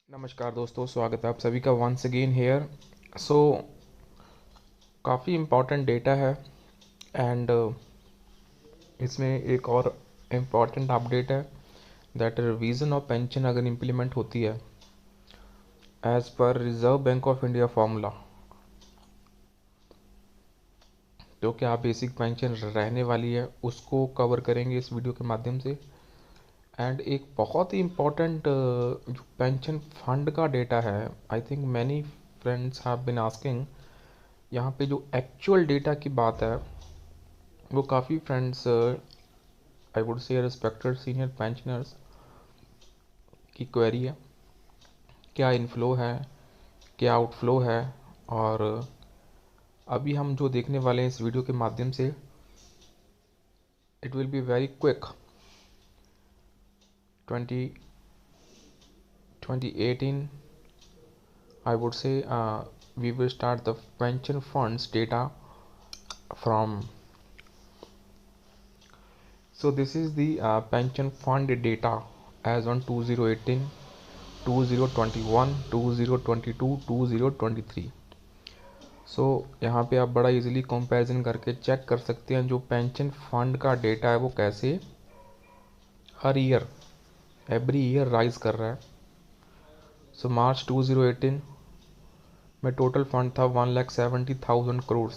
नमस्कार दोस्तों, स्वागत है आप सभी का वंस अगेन हेयर। सो काफ़ी इम्पॉर्टेंट डेटा है एंड इसमें एक और इम्पॉर्टेंट अपडेट है दैट रिवीजन ऑफ पेंशन अगर इम्प्लीमेंट होती है as per reserve bank of India formula, तो क्या बेसिक पेंशन रहने वाली है उसको कवर करेंगे इस वीडियो के माध्यम से। एंड एक बहुत ही इम्पॉर्टेंट जो पेंशन फंड का डेटा है, I think many friends have been asking. यहाँ पे जो एक्चुअल डेटा की बात है वो काफ़ी friends, I would say respected senior pensioners की क्वेरी है। क्या इनफ्लो है, क्या आउटफ्लो है, और अभी हम जो देखने वाले हैं इस वीडियो के माध्यम से it will be very quick. 2018 I would say we will start the pension funds data from. So this is the pension fund data as on 2018, 2021, 2022, 2023। सो यहाँ पे आप बड़ा इजीली कंपैरिजन करके चेक कर सकते हैं जो पेंशन फंड का डेटा है वो कैसे हर ईयर एवरी ईयर राइज कर रहा है। सो मार्च 2018 में टोटल फंड था 1,70,000 करोड़।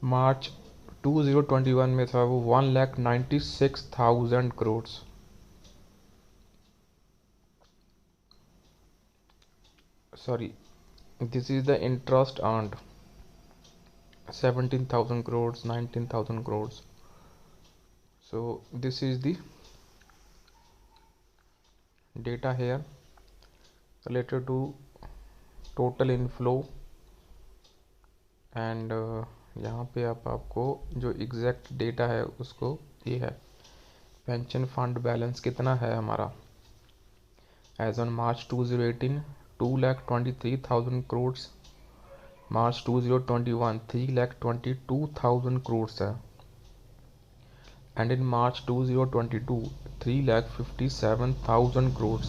मार्च 2021 में था वो 1,96,000 crore. Sorry, this is the interest earned 17,000 crore, 19,000 crore. So this is the data here related to total inflow and यहाँ पे आपको जो एग्जैक्ट डेटा है उसको ये है पेंशन फंड बैलेंस कितना है हमारा एज ऑन मार्च 2018 2,23,000 करोड़। मार्च 2021 3,22,000 करोड़ है and in March 2022 3,57,000 crore.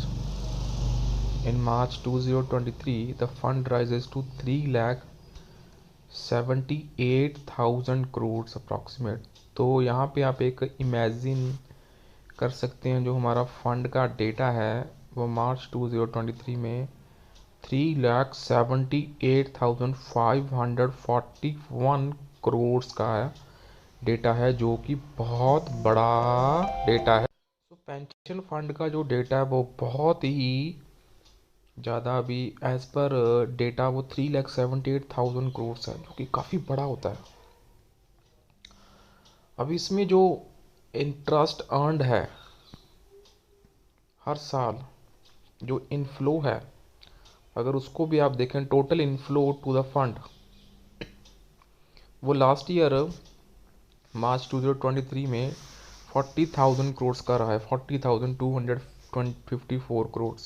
In March 2023, the fund rises to 3,78,000 crores approximate। तो यहाँ पे आप एक इमेजिन कर सकते हैं जो हमारा फंड का डेटा है वो मार्च 2023 में 3,78,541 करोड़ का है डेटा है, जो कि बहुत बड़ा डेटा है। तो पेंशन फंड का जो डेटा है वो बहुत ही ज़्यादा अभी एज पर डेटा वो 3,78,000 करोड़ है, जो कि काफ़ी बड़ा होता है। अब इसमें जो इंटरेस्ट अर्नड है हर साल, जो इनफ्लो है, अगर उसको भी आप देखें total inflow to the fund, वो लास्ट ईयर मार्च 2023 में 40,000 करोड़ का रहा है, 40,254 करोड़।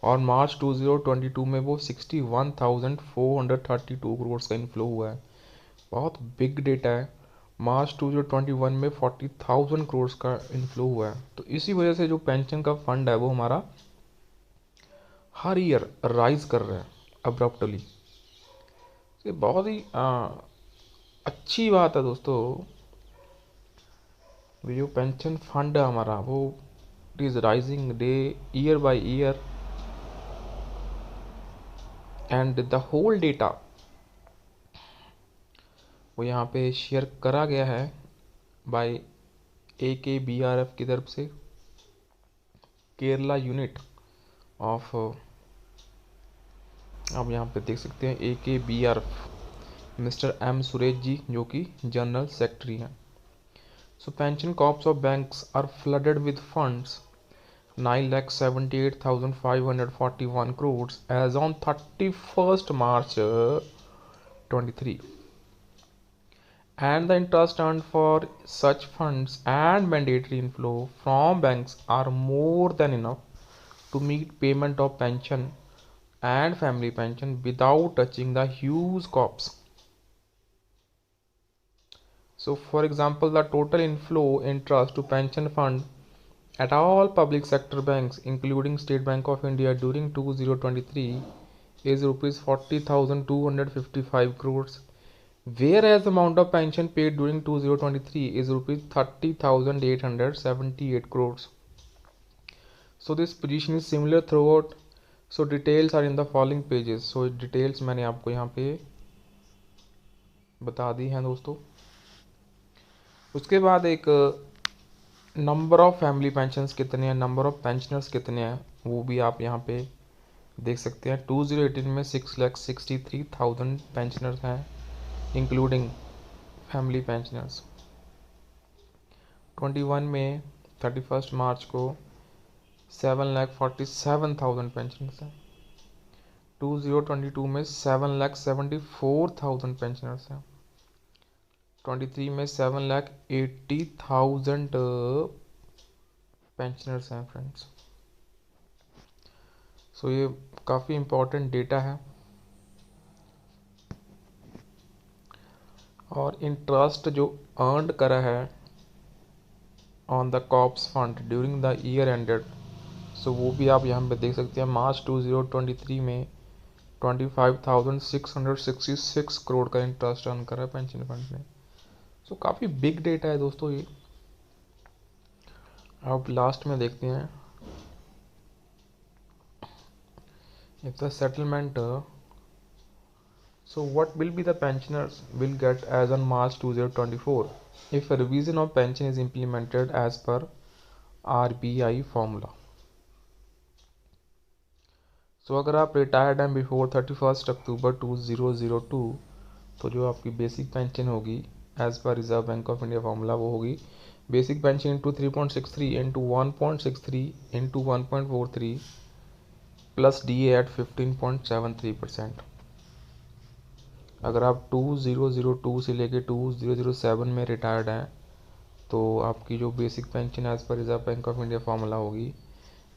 और मार्च 2022 में वो 61,432 करोड़ का इनफ्लो हुआ है। बहुत बिग डेटा है। मार्च 2021 में 40,000 करोड़ का इनफ्लो हुआ है। तो इसी वजह से जो पेंशन का फंड है वो हमारा हर ईयर राइज कर रहा है अब्रप्टली। ये बहुत ही अच्छी बात है दोस्तों। ये जो पेंशन फंड है हमारा वो it is rising day year by year and the whole data वो यहाँ पे शेयर करा गया है बाय AKBRF की तरफ से, केरला यूनिट ऑफ। आप यहाँ पे देख सकते हैं AKBRF mister M Suresh ji, जो कि जनरल सेक्रेटरी हैं। So pension corpus of banks are flooded with funds 9,78,541 crore as on 31st March 23, and the interest earned for such funds and mandatory inflow from banks are more than enough to meet payment of pension and family pension without touching the huge corps. So for example, the total inflow interest to pension fund at all public sector banks including State Bank of India during 2023 is rupees 40,255 crores, whereas the amount of pension paid during 2023 is rupees 30,878 crores. So this position is similar throughout. So details are in the following pages. So details मैंने आपको यहाँ पे बता दी हैं दोस्तों. उसके बाद एक नंबर ऑफ फैमिली पेंशन्स कितने हैं, नंबर ऑफ पेंशनर्स कितने हैं, वो भी आप यहाँ पे देख सकते हैं. 2018 में 6,63,000 पेंशनर्स हैं इंक्लूडिंग फैमिली पेंशनर्स. 21 में 31 मार्च को 7,47,000 पेंशनर्स हैं. 2022 में 7,74,000 पेंशनर्स हैं. 23 में 7,80,000 पेंशनर्स हैं फ्रेंड्स. सो ये काफ़ी इम्पोर्टेंट डेटा है. और इंटरेस्ट जो अर्न करा है on the corpus fund during the year ended, so वो भी आप यहाँ पे देख सकते हैं. मार्च 2023 में 25,666 करोड़ का इंटरेस्ट अर्न करा है पेंशन फंड ने. सो काफ़ी बिग डेटा है दोस्तों ये. अब लास्ट में देखते हैं if the settlement so what will be the pensioners will get as on March 2024 if a revision of pension is implemented as per RBI formula. So अगर आप रिटायर्ड हैं बिफोर 31 अक्टूबर 2002 तो जो आपकी बेसिक पेंशन होगी एज पर reserve bank of India formula वो होगी basic pension into 3.63 into 1.63 into 1.43 plus DA at 15.73%. अगर आप 2002 से लेके 2007 में रिटायर्ड हैं तो आपकी जो बेसिक पेंशन एज पर reserve bank of India formula होगी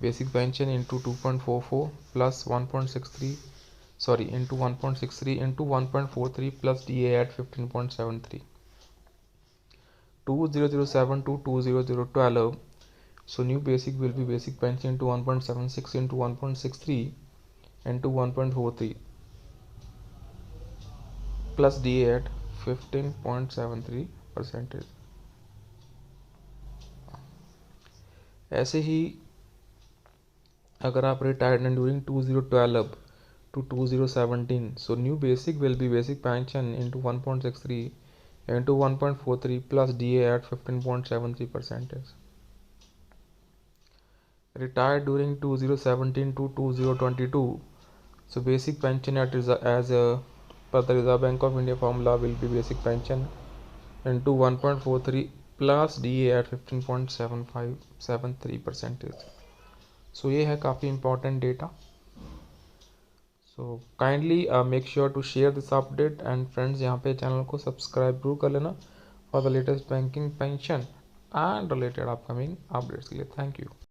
basic pension into 2.44 plus 1.63 sorry into 1.63 into 1.43 plus DA at 15.73. 2007 to 2012 so new basic will be basic pension into 1.76 into 1.63 into 1.43 plus DA at 15.73%. ऐसे ही अगर आप retired हैं during 2012 to 2017 so new basic will be basic pension into 1.63 into 1.43 plus DA at 15.73%. Retired during 2017 to 2022 so basic pension at as per the Reserve Bank of India formula will be basic pension into 1.43 plus DA at 15.7573%. So ये है काफ़ी important data. So kindly make sure to share this update and friends यहाँ पे channel को subscribe जरूर कर लेना for the latest banking pension and related upcoming updates के लिए. Thank you.